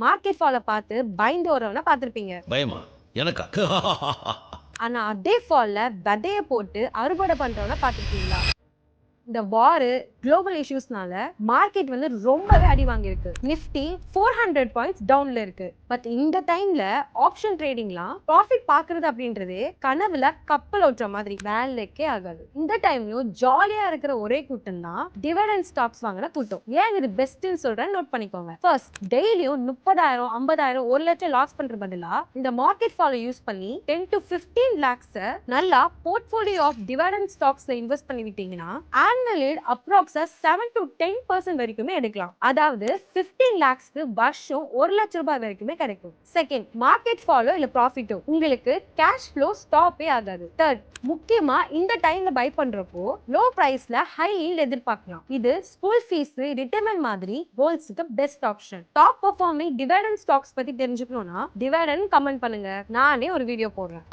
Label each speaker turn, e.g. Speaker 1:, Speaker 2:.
Speaker 1: Market ஃபாலை பார்த்து பயந்து வரவன பார்த்துருப்பீங்க.
Speaker 2: பயமா எனக்கா?
Speaker 1: ஆனா அதே ஃபால்ல விதைய போட்டு அறுவடை பண்றவன பார்த்துருக்கீங்களா? இந்த வார் குளோபல் இஷ்யூஸ்னால மார்க்கெட் வந்து ரொம்பவே அடி வாங்கியிருக்கு. நிஃப்டி 400 பாயிண்ட்ஸ் டவுன்ல இருக்கு. பட் இந்த டைம்ல ஆப்ஷன் ட்ரேடிங்லாம் ப்ராஃபிட் பாக்குறது அப்படின்றதே கனவுல கப்பல் ஓட்டுற மாதிரி வேலைக்கே ஆகாது. இந்த டைம்லயும் ஜாலியா இருக்கிற ஒரே கூட்டம் தான் டிவிடெண்ட் ஸ்டாக்ஸ் வாங்குற கூட்டம். ஏன் இது பெஸ்ட்னு சொல்றேன், நோட் பண்ணிக்கோங்க. ஃபர்ஸ்ட், டெய்லியும் 30,000 50,000 1 லட்சம் லாஸ் பண்ற பதிலா இந்த மார்க்கெட் ஃபாலோ யூஸ் பண்ணி 10 to 15 lakhs நல்லா போர்ட்ஃபோலியோ ஆஃப் டிவிடெண்ட் ஸ்டாக்ஸ்ல இன்வெஸ்ட் பண்ணி விட்டீங்கன்னா ஆனுவல் அப்ராக்ஸா 7 to 10% வரைக்குமே எடுக்கலாம். அதாவது 15 lakhsக்கு வருஷம் 1 லட்சம் ரூபாய் வரைக்குமே கிடைக்கும். செகண்ட், மார்க்கெட் ஃபாலோ இல்ல ப்ராஃபிட்டோ உங்களுக்கு கேஷ் ஃப்ளோ ஸ்டாப்பே ஆகாது. தேர்ட், முக்கியமா இந்த டைம்ல பை பண்றப்போ லோ பிரைஸ்ல ஹை ஈல்ட் எதிர்பார்க்கலாம். இது ஸ்கூல் ஃபீஸ், ரிட்டர்மெண்ட் மாதிரி கோல்ஸ்க்கு best option. Top performing dividend stocks பத்தி தெரிஞ்சுக்கணும்னா டிவிடெண்ட் கமெண்ட் பண்ணுங்க, நானே ஒரு வீடியோ போடுறேன்.